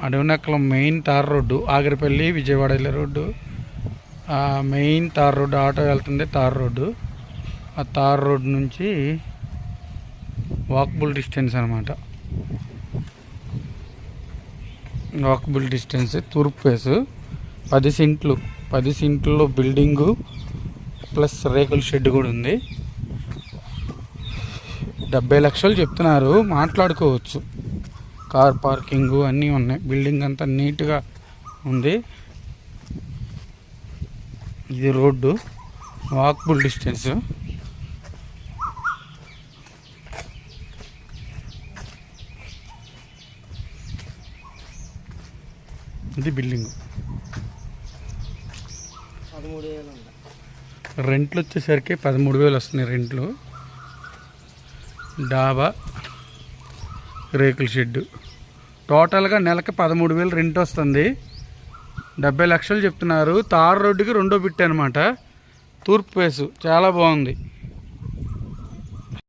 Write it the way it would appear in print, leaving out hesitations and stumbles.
అడవినక్కలం main tar road, Agiripalli Vijayawada వెళ్ళే road. Main tar road, auto వెళ్తుంది tar road. ఆ tar road నుంచి వాకబుల్ డిస్టెన్స్ అనమాట. Walkable distance. తూర్పు ఫేసు 10 సెంట్లో బిల్డింగు ప్లస్ రేకుల షెడ్ కూడా ఉంది. 70 లక్షలు చెప్తున్నారు, మాట్లాడుకోవచ్చు. కార్ పార్కింగు అన్నీ ఉన్నాయి. బిల్డింగ్ అంతా నీట్గా ఉంది. ఇది రోడ్డు, వాకబుల్ డిస్టెన్స్. ఇది బిల్డింగు. రెంట్లు వచ్చేసరికి 13,000 వస్తున్నాయి రెంట్లు. డాబా, రేకుల షెడ్డు. టోటల్గా నెలకి 13,000 రెంట్ వస్తుంది. 70 లక్షలు చెప్తున్నారు. తార్ రోడ్డుకి రెండో బిట్ అనమాట. తూర్పు ఫేసు చాలా బాగుంది.